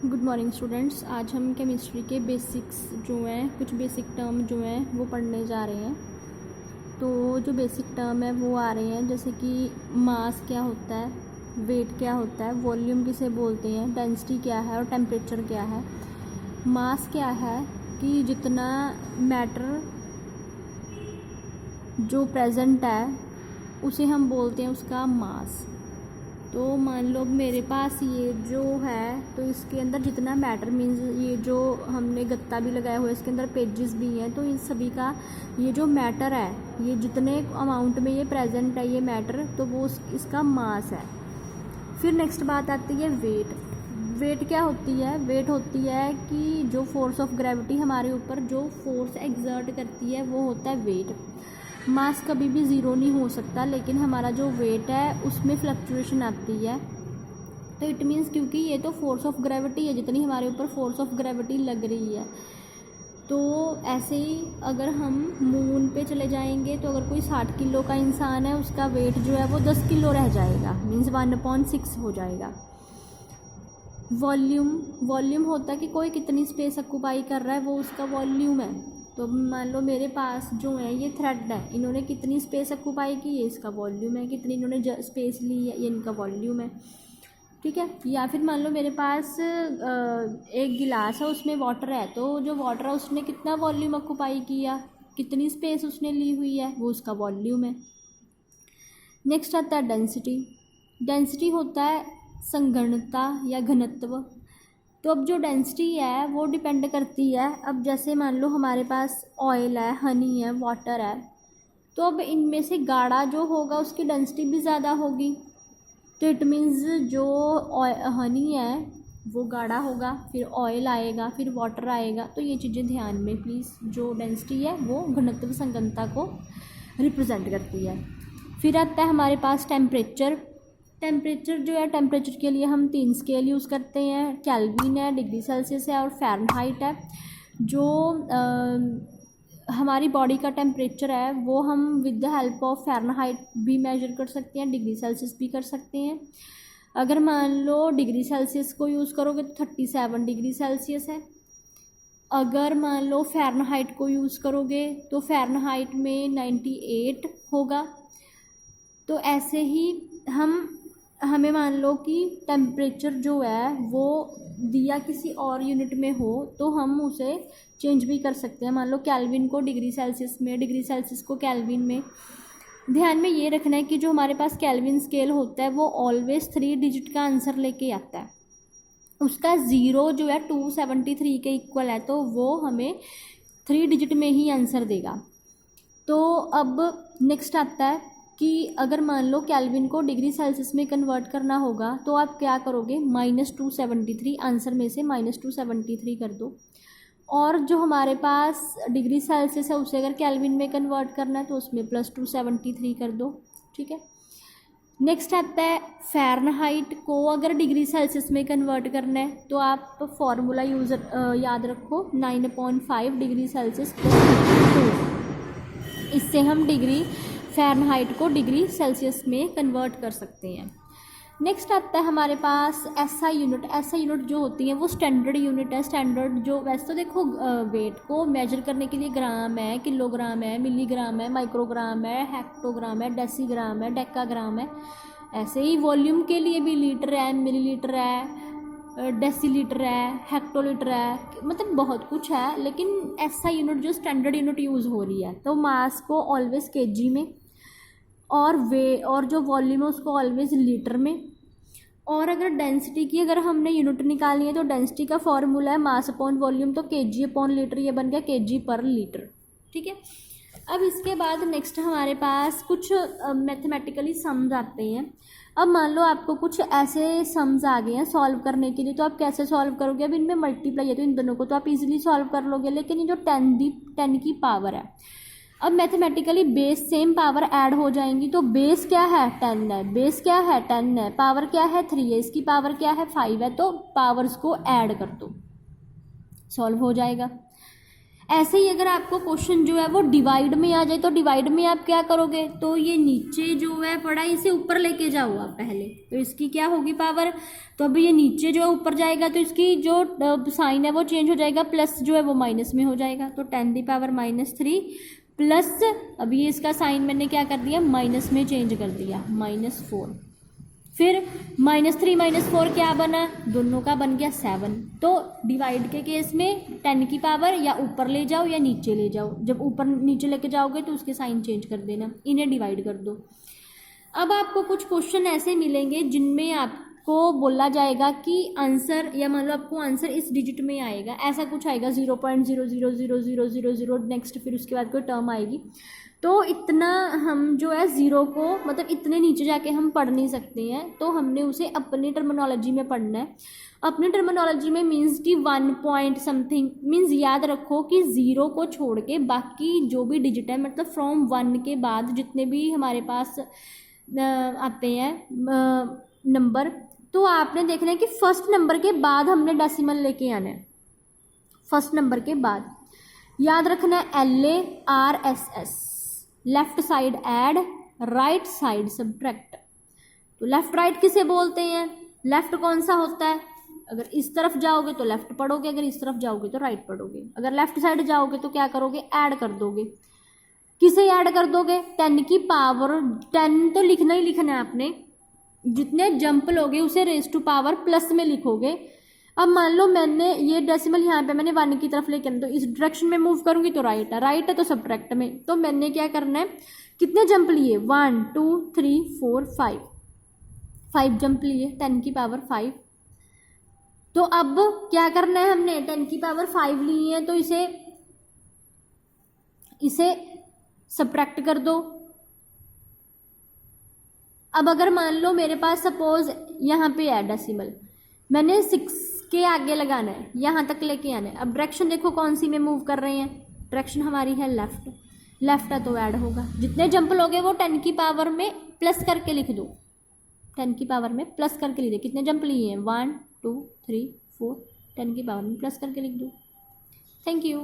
Good morning students. आज हम chemistry के बेसिक्स जो हैं, कुछ बेसिक टर्म जो हैं वो पढ़ने जा रहे हैं। तो जो बेसिक टर्म है वो आ रहे हैं, जैसे कि मास क्या होता है, वेट क्या होता है, वॉल्यूम किसे बोलते हैं, डेंसिटी क्या है और टेम्परेचर क्या है। मास क्या है कि जितना मैटर जो प्रेजेंट है उसे हम बोलते हैं उसका मास। तो मान लो मेरे पास ये जो है, तो इसके अंदर जितना मैटर मीन्स ये जो हमने गत्ता भी लगाया हुआ है, इसके अंदर पेजेस भी हैं, तो इन सभी का ये जो मैटर है, ये जितने अमाउंट में ये प्रेजेंट है ये मैटर, तो वो इसका मास है। फिर नेक्स्ट बात आती है वेट। वेट क्या होती है? वेट होती है कि जो फोर्स ऑफ ग्रेविटी हमारे ऊपर जो फोर्स एक्सर्ट करती है वो होता है वेट। मास कभी भी ज़ीरो नहीं हो सकता, लेकिन हमारा जो वेट है उसमें फ्लक्चुएशन आती है। तो इट मीन्स क्योंकि ये तो फोर्स ऑफ ग्रेविटी है, जितनी हमारे ऊपर फोर्स ऑफ ग्रेविटी लग रही है। तो ऐसे ही अगर हम मून पे चले जाएंगे तो अगर कोई 60 किलो का इंसान है, उसका वेट जो है वो 10 किलो रह जाएगा, मीन्स 1/6 हो जाएगा। वॉल्यूम होता है कि कोई कितनी स्पेस ऑक्यूपाई कर रहा है, वो उसका वॉल्यूम है। तो मान लो मेरे पास जो है ये थ्रेड है, इन्होंने कितनी स्पेस ऑक्यूपाई की, ये इसका वॉल्यूम है। कितनी इन्होंने स्पेस ली है, ये इनका वॉल्यूम है। ठीक है। या फिर मान लो मेरे पास एक गिलास है, उसमें वाटर है, तो जो वाटर है उसने कितना वॉल्यूम ऑक्यूपाई किया, कितनी स्पेस उसने ली हुई है, वो उसका वॉल्यूम है। नेक्स्ट आता है डेंसिटी। डेंसिटी होता है संघनता या घनत्व। तो अब जो डेंसिटी है वो डिपेंड करती है, अब जैसे मान लो हमारे पास ऑयल है, हनी है, वाटर है, तो अब इनमें से गाढ़ा जो होगा उसकी डेंसिटी भी ज़्यादा होगी। तो इट मीन्स जो हनी है वो गाढ़ा होगा, फिर ऑयल आएगा, फिर वाटर आएगा। तो ये चीज़ें ध्यान में प्लीज़। जो डेंसिटी है वो घनत्व संघनता को रिप्रेजेंट करती है। फिर आता है हमारे पास टेम्परेचर। टेम्परेचर जो है, टेम्परेचर के लिए हम 3 स्केल यूज़ करते हैं, केल्विन है, डिग्री सेल्सियस है और फ़ारेनहाइट है। जो हमारी बॉडी का टेम्परेचर है वो हम with the help of Fahrenheit भी मेजर कर सकते हैं, डिग्री सेल्सियस भी कर सकते हैं। अगर मान लो डिग्री सेल्सियस को यूज़ करोगे तो 37 डिग्री सेल्सियस है। अगर मान लो फ़ारेनहाइट को यूज़ करोगे तो फ़ारेनहाइट में 98 होगा। तो ऐसे ही हमें मान लो कि टेम्परेचर जो है वो दिया किसी और यूनिट में हो तो हम उसे चेंज भी कर सकते हैं। मान लो केल्विन को डिग्री सेल्सियस में, डिग्री सेल्सियस को केल्विन में। ध्यान में ये रखना है कि जो हमारे पास केल्विन स्केल होता है वो ऑलवेज 3 डिजिट का आंसर लेके आता है। उसका ज़ीरो जो है 273 के इक्वल है, तो वो हमें 3 डिजिट में ही आंसर देगा। तो अब नेक्स्ट आता है कि अगर मान लो केल्विन को डिग्री सेल्सियस में कन्वर्ट करना होगा तो आप क्या करोगे, -273 आंसर में से -273 कर दो। और जो हमारे पास डिग्री सेल्सियस है उसे अगर केल्विन में कन्वर्ट करना है तो उसमें +273 कर दो। ठीक है। नेक्स्ट आता है फ़ारेनहाइट को अगर डिग्री सेल्सियस में कन्वर्ट करना है तो आप फॉर्मूला याद रखो, 9/5 डिग्री सेल्सियस +2। इससे हम डिग्री फ़ारेनहाइट को डिग्री सेल्सियस में कन्वर्ट कर सकते हैं। नेक्स्ट आता है हमारे पास एसआई यूनिट। एसआई यूनिट जो होती है वो स्टैंडर्ड यूनिट है। स्टैंडर्ड जो, वैसे तो देखो वेट को मेजर करने के लिए ग्राम है, किलोग्राम है, मिलीग्राम है, माइक्रोग्राम है, हेक्टोग्राम है, डेसीग्राम है, डेकाग्राम है। ऐसे ही वॉल्यूम के लिए भी लीटर है, मिलीलीटर है, डेसीलीटर है, हेक्टोलीटर है, मतलब बहुत कुछ है। लेकिन एसआई यूनिट जो स्टैंडर्ड यूनिट यूज़ हो रही है, तो मास को ऑलवेज केजी में और जो वॉल्यूम है उसको ऑलवेज लीटर में। और अगर डेंसिटी की अगर हमने यूनिट निकालनी है तो डेंसिटी का फॉर्मूला है मास अपॉन वॉल्यूम, तो केजी अपॉन लीटर, ये बन गया केजी पर लीटर। ठीक है। अब इसके बाद नेक्स्ट हमारे पास कुछ मैथमेटिकली सम्स आते हैं। अब मान लो आपको कुछ ऐसे सम्स आ गए हैं सॉल्व करने के लिए, तो आप कैसे सॉल्व करोगे? अब इनमें मल्टीप्लाई है तो इन दोनों को तो आप इजीली सॉल्व कर लोगे, लेकिन ये जो 10 की पावर है, अब mathematically base same power add हो जाएंगी। तो बेस क्या है? 10 है। बेस क्या है? 10 है। पावर क्या है? 3 है। इसकी पावर क्या है? 5 है। तो पावर्स को ऐड कर दो, सॉल्व हो जाएगा। ऐसे ही अगर आपको क्वेश्चन जो है वो डिवाइड में आ जाए तो डिवाइड में आप क्या करोगे, तो ये नीचे जो है पड़ा इसे ऊपर लेके जाओ आप पहले, तो इसकी क्या होगी पावर, तो अभी ये नीचे जो है ऊपर जाएगा तो इसकी जो साइन है वो चेंज हो जाएगा, प्लस जो है वो माइनस में हो जाएगा, तो 10⁻³ प्लस अभी इसका साइन मैंने क्या कर दिया माइनस में चेंज कर दिया -4, फिर -3 -4 क्या बना, दोनों का बन गया 7। तो डिवाइड के केस में 10 की पावर या ऊपर ले जाओ या नीचे ले जाओ, जब ऊपर नीचे लेके जाओगे तो उसके साइन चेंज कर देना, इन्हें डिवाइड कर दो। अब आपको कुछ क्वेश्चन ऐसे मिलेंगे जिनमें आपको बोला जाएगा कि आंसर, या मान लो आपको आंसर इस डिजिट में आएगा, ऐसा कुछ आएगा 0.0000000, नेक्स्ट फिर उसके बाद कोई टर्म आएगी, तो इतना हम जो है ज़ीरो को मतलब इतने नीचे जाके हम पढ़ नहीं सकते हैं, तो हमने उसे अपनी टर्मिनोलॉजी में पढ़ना है। अपनी टर्मिनोलॉजी में मीन्स कि 1 पॉइंट समथिंग, मीन्स याद रखो कि ज़ीरो को छोड़ के बाकी जो भी डिजिट है, मतलब फ्रॉम 1 के बाद जितने भी हमारे पास आते हैं नंबर, तो आपने देखना है कि फर्स्ट नंबर के बाद हमने डेसिमल लेके आना है, फर्स्ट नंबर के बाद याद रखना है LARSS, left side add, right side subtract. तो लेफ्ट राइट किसे बोलते हैं, लेफ्ट कौन सा होता है, अगर इस तरफ जाओगे तो लेफ्ट पढ़ोगे, अगर इस तरफ जाओगे तो राइट पढ़ोगे, अगर लेफ्ट साइड जाओगे तो क्या करोगे ऐड कर दोगे, किसे ऐड कर दोगे 10 की पावर, 10 तो लिखना ही लिखना है आपने, जितने जंप लोगे उसे रेज टू पावर प्लस में लिखोगे। अब मान लो मैंने ये डेसिमल यहाँ पे मैंने 1 की तरफ लेके आना, तो इस डायरेक्शन में मूव करूँगी तो राइट है, राइट है तो सब्ट्रैक्ट में, तो मैंने क्या करना है, कितने जंप लिए 1 2 3 4 5 जंप लिए 10 की पावर 5। तो अब क्या करना है, हमने 10 की पावर 5 ली है तो इसे सब्ट्रैक्ट कर दो। अब अगर मान लो मेरे पास सपोज यहाँ पे है डेसिमल, मैंने 6 के आगे लगाना है, यहाँ तक लेके आना है। अब डायरेक्शन देखो कौन सी में मूव कर रहे हैं, डायरेक्शन हमारी है लेफ्ट, लेफ्ट है तो ऐड होगा, जितने जंप लोगे वो 10 की पावर में प्लस करके लिख दो, 10 की पावर में प्लस करके लिख दो, कितने जंप लिए हैं 1 2 3 4, 10 की पावर में प्लस करके लिख दो। Thank you.